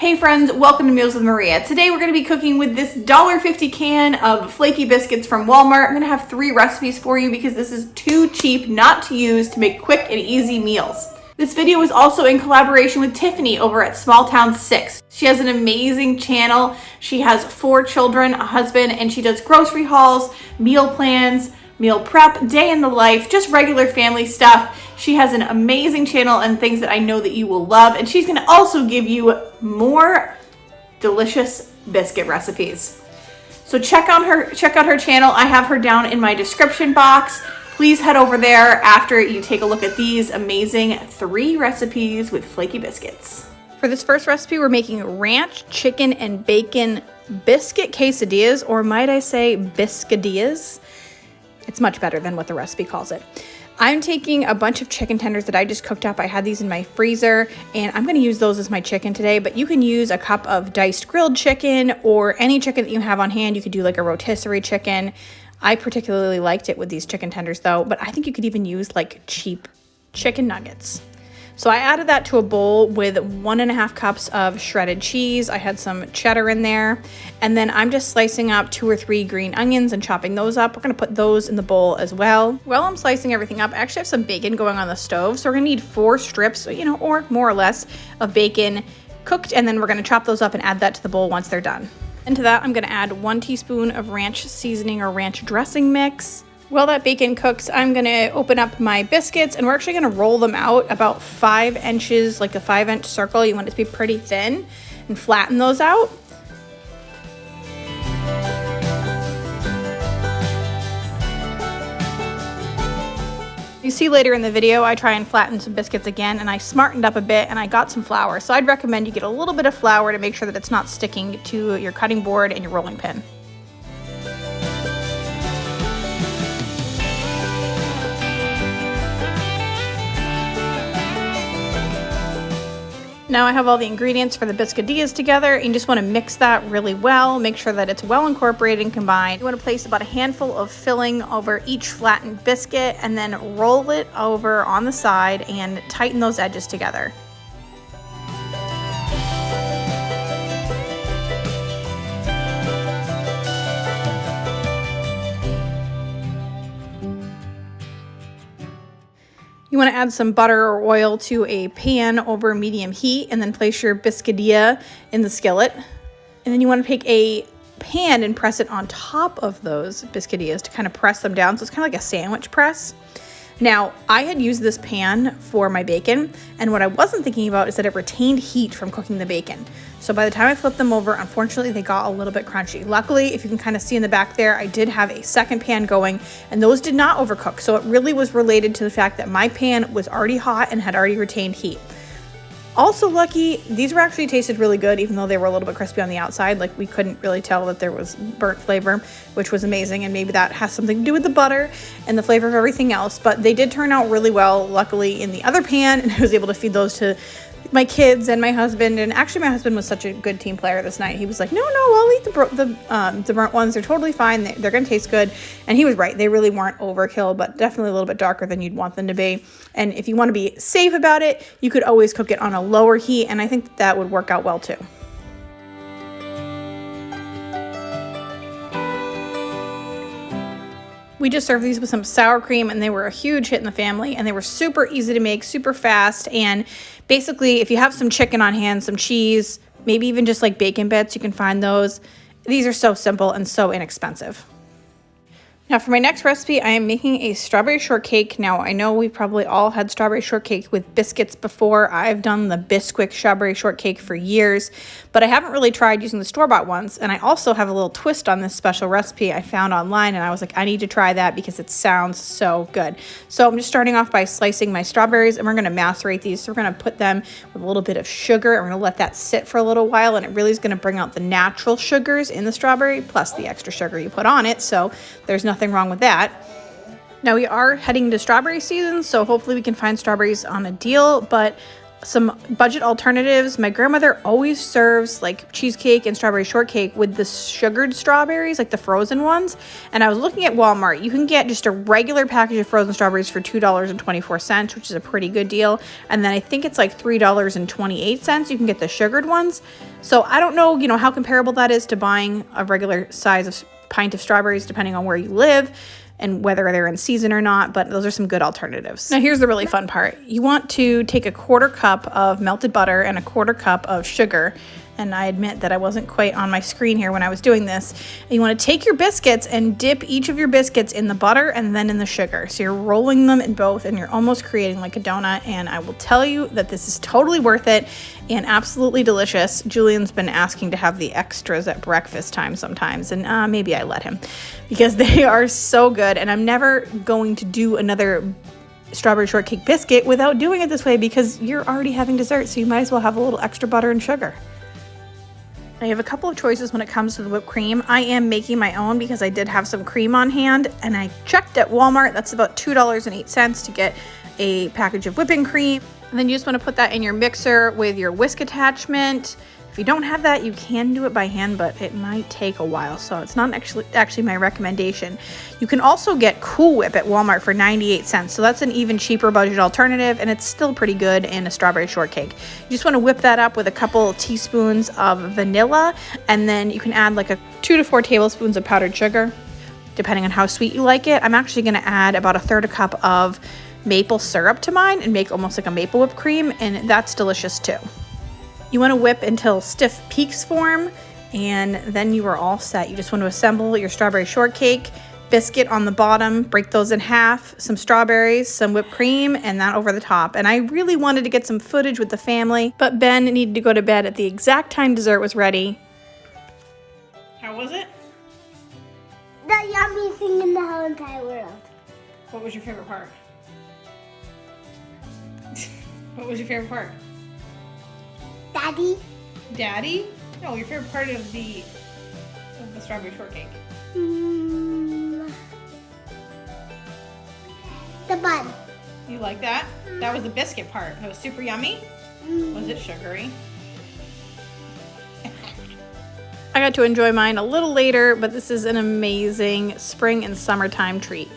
Hey friends, welcome to Meals with Maria. Today we're going to be cooking with this $1.50 can of flaky biscuits from Walmart. I'm going to have 3 recipes for you because this is too cheap not to use to make quick and easy meals. This video is also in collaboration with Tiffany over at Small Town 6. She has an amazing channel. She has 4 children, a husband, and she does grocery hauls, meal plans, meal prep, day in the life, just regular family stuff. She has an amazing channel and things that I know that you will love, and she's going to also give you more delicious biscuit recipes. So check out her channel. I have her down in my description box. Please head over there after you take a look at these amazing 3 recipes with flaky biscuits. For this first recipe, we're making ranch, chicken, and bacon biscuit quesadillas, or might I say biscuitillas. It's much better than what the recipe calls it. I'm taking a bunch of chicken tenders that I just cooked up. I had these in my freezer, and I'm going to use those as my chicken today, but you can use a cup of diced grilled chicken or any chicken that you have on hand. You could do like a rotisserie chicken. I particularly liked it with these chicken tenders though, but I think you could even use like cheap chicken nuggets. So I added that to a bowl with 1.5 cups of shredded cheese. I had some cheddar in there. And then I'm just slicing up 2 or 3 green onions and chopping those up. We're gonna put those in the bowl as well. While I'm slicing everything up, I actually have some bacon going on the stove. So we're gonna need 4 strips, or more or less of bacon cooked. And then we're gonna chop those up and add that to the bowl once they're done. Into that, I'm gonna add 1 teaspoon of ranch seasoning or ranch dressing mix. While that bacon cooks, I'm gonna open up my biscuits, and we're actually gonna roll them out about 5 inches, like a 5-inch circle. You want it to be pretty thin, and flatten those out. You see later in the video, I try and flatten some biscuits again, and I smartened up a bit, and I got some flour. So I'd recommend you get a little bit of flour to make sure that it's not sticking to your cutting board and your rolling pin. Now I have all the ingredients for the biscuitillas together, and you just want to mix that really well. Make sure that it's well incorporated and combined. You want to place about a handful of filling over each flattened biscuit and then roll it over on the side and tighten those edges together. You want to add some butter or oil to a pan over medium heat, and then place your biscuitilla in the skillet. And then you want to take a pan and press it on top of those biscuittillas to kind of press them down. So it's kind of like a sandwich press. Now, I had used this pan for my bacon, and what I wasn't thinking about is that it retained heat from cooking the bacon. So by the time I flipped them over, unfortunately, they got a little bit crunchy. Luckily, if you can kind of see in the back there, I did have a second pan going, and those did not overcook. So it really was related to the fact that my pan was already hot and had already retained heat. Also lucky, these were actually tasted really good, even though they were a little bit crispy on the outside. Like, we couldn't really tell that there was burnt flavor, which was amazing. And maybe that has something to do with the butter and the flavor of everything else. But they did turn out really well, luckily, in the other pan. And I was able to feed those to my kids and my husband. And actually, my husband was such a good team player this night. He was like, no, I'll eat the burnt ones. They're totally fine. They're going to taste good. And he was right. They really weren't overkill, but definitely a little bit darker than you'd want them to be. And if you want to be safe about it, you could always cook it on a lower heat. And I think that would work out well too. We just served these with some sour cream, and they were a huge hit in the family, and they were super easy to make, super fast. And basically, if you have some chicken on hand, some cheese, maybe even just like bacon bits, you can find those. These are so simple and so inexpensive. Now for my next recipe, I am making a strawberry shortcake. Now I know we probably all had strawberry shortcake with biscuits before. I've done the Biscuit strawberry shortcake for years, but I haven't really tried using the store-bought ones. And I also have a little twist on this special recipe I found online, and I was like, I need to try that because it sounds so good. So I'm just starting off by slicing my strawberries, and we're going to macerate these. So we're going to put them with a little bit of sugar, and we're going to let that sit for a little while, and it really is going to bring out the natural sugars in the strawberry plus the extra sugar you put on it. So there's nothing wrong with that. Now we are heading to strawberry season, so hopefully we can find strawberries on a deal, but some budget alternatives. My grandmother always serves like cheesecake and strawberry shortcake with the sugared strawberries, like the frozen ones. And I was looking at Walmart. You can get just a regular package of frozen strawberries for $2.24, which is a pretty good deal. And then I think it's like $3.28. You can get the sugared ones. So I don't know, how comparable that is to buying a regular size of pint of strawberries, depending on where you live and whether they're in season or not, but those are some good alternatives. Now here's the really fun part. You want to take a 1/4 cup of melted butter and a 1/4 cup of sugar. And I admit that I wasn't quite on my screen here when I was doing this. And you want to take your biscuits and dip each of your biscuits in the butter and then in the sugar. So you're rolling them in both and you're almost creating like a donut. And I will tell you that this is totally worth it and absolutely delicious. Julian's been asking to have the extras at breakfast time sometimes, and maybe I let him because they are so good. And I'm never going to do another strawberry shortcake biscuit without doing it this way because you're already having dessert, so you might as well have a little extra butter and sugar. I have a couple of choices when it comes to the whipped cream. I am making my own because I did have some cream on hand, and I checked at Walmart. That's about $2.08 to get a package of whipping cream. And then you just want to put that in your mixer with your whisk attachment. If you don't have that, you can do it by hand, but it might take a while, so it's not actually my recommendation. You can also get Cool Whip at Walmart for 98 cents, so that's an even cheaper budget alternative, and it's still pretty good in a strawberry shortcake. You just want to whip that up with a couple teaspoons of vanilla, and then you can add like 2 to 4 tablespoons of powdered sugar, depending on how sweet you like it. I'm actually going to add about 1/3 cup of maple syrup to mine and make almost like a maple whipped cream, and that's delicious too. You want to whip until stiff peaks form, and then you are all set. You just want to assemble your strawberry shortcake, biscuit on the bottom, break those in half, some strawberries, some whipped cream, and that over the top. And I really wanted to get some footage with the family, but Ben needed to go to bed at the exact time dessert was ready. How was it? The yummiest thing in the whole entire world. What was your favorite part? What was your favorite part? Daddy? Daddy? No, your favorite part of the strawberry shortcake. The bun. You like that? That was the biscuit part. It was super yummy. Was it sugary? I got to enjoy mine a little later, but this is an amazing spring and summertime treat.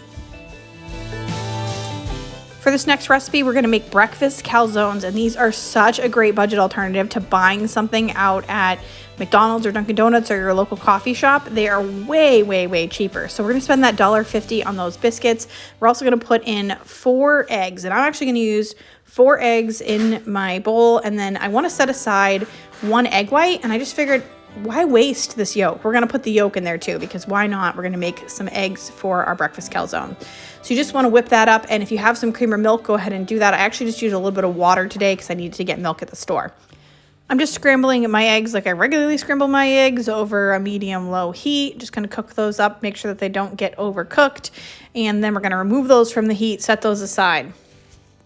For this next recipe, we're gonna make breakfast calzones, and these are such a great budget alternative to buying something out at McDonald's or Dunkin' Donuts or your local coffee shop. They are way, way, way cheaper. So we're gonna spend that $1.50 on those biscuits. We're also gonna put in 4 eggs, and I'm actually gonna use 4 eggs in my bowl, and then I wanna set aside 1 egg white, and I just figured, why waste this yolk? We're gonna put the yolk in there too, because why not? We're gonna make some eggs for our breakfast calzone. So you just wanna whip that up, and if you have some cream or milk, go ahead and do that. I actually just used a little bit of water today because I needed to get milk at the store. I'm just scrambling my eggs like I regularly scramble my eggs over a medium-low heat. Just gonna cook those up, make sure that they don't get overcooked, and then we're gonna remove those from the heat, set those aside.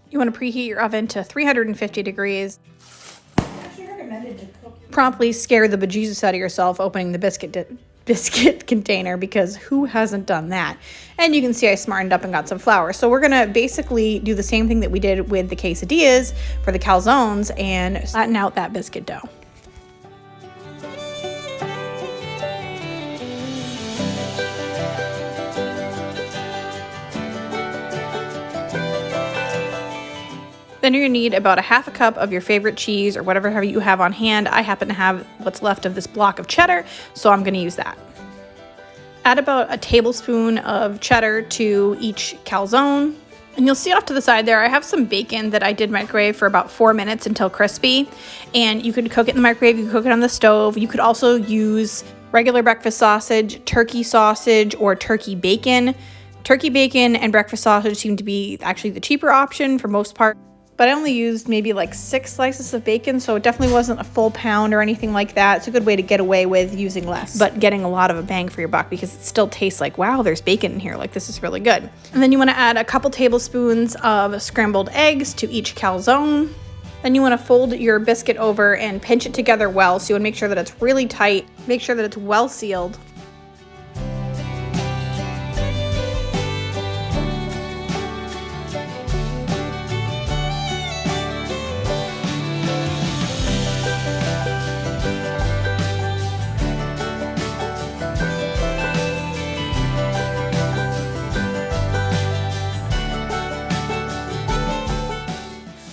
You wanna preheat your oven to 350 degrees. Promptly scare the bejesus out of yourself opening the biscuit container, because who hasn't done that? And you can see I smartened up and got some flour. So we're gonna basically do the same thing that we did with the quesadillas for the calzones and flatten out that biscuit dough. Then you're gonna need about 1/2 cup of your favorite cheese or whatever you have on hand. I happen to have what's left of this block of cheddar, so I'm gonna use that. Add about 1 tablespoon of cheddar to each calzone. And you'll see off to the side there, I have some bacon that I did microwave for about 4 minutes until crispy. And you could cook it in the microwave, you could cook it on the stove. You could also use regular breakfast sausage, turkey sausage, or turkey bacon. Turkey bacon and breakfast sausage seem to be actually the cheaper option for most part. But I only used maybe like 6 slices of bacon, so it definitely wasn't a full pound or anything like that. It's a good way to get away with using less, but getting a lot of a bang for your buck, because it still tastes like, wow, there's bacon in here. Like, this is really good. And then you want to add a couple tablespoons of scrambled eggs to each calzone. Then you want to fold your biscuit over and pinch it together well. So you want to make sure that it's really tight, make sure that it's well sealed.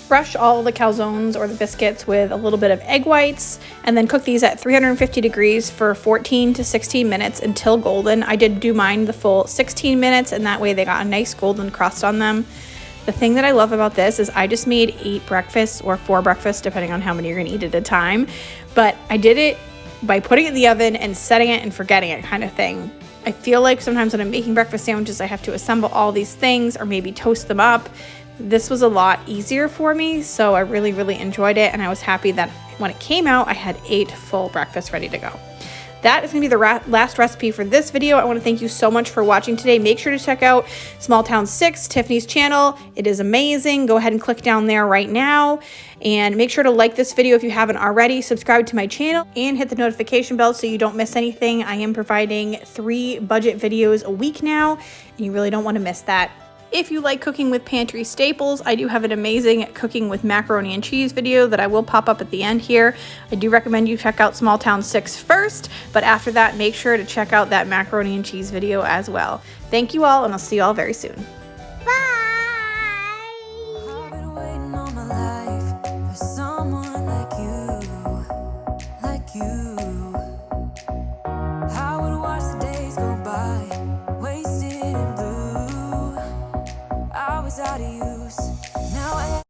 Brush all the calzones or the biscuits with a little bit of egg whites, and then cook these at 350 degrees for 14 to 16 minutes until golden. I did do mine the full 16 minutes, and that way they got a nice golden crust on them. The thing that I love about this is I just made 8 breakfasts or 4 breakfasts, depending on how many you're gonna eat at a time. But I did it by putting it in the oven and setting it and forgetting it kind of thing. I feel like sometimes when I'm making breakfast sandwiches, I have to assemble all these things or maybe toast them up. This was a lot easier for me, so I really, really enjoyed it, and I was happy that when it came out, I had 8 full breakfasts ready to go. That is going to be the last recipe for this video. I want to thank you so much for watching today. Make sure to check out Small Town 6, Tiffany's channel. It is amazing. Go ahead and click down there right now. And make sure to like this video if you haven't already. Subscribe to my channel and hit the notification bell so you don't miss anything. I am providing 3 budget videos a week now, and you really don't want to miss that. If you like cooking with pantry staples, I do have an amazing cooking with macaroni and cheese video that I will pop up at the end here. I do recommend you check out Small Town 6 first, but after that, make sure to check out that macaroni and cheese video as well. Thank you all, and I'll see you all very soon.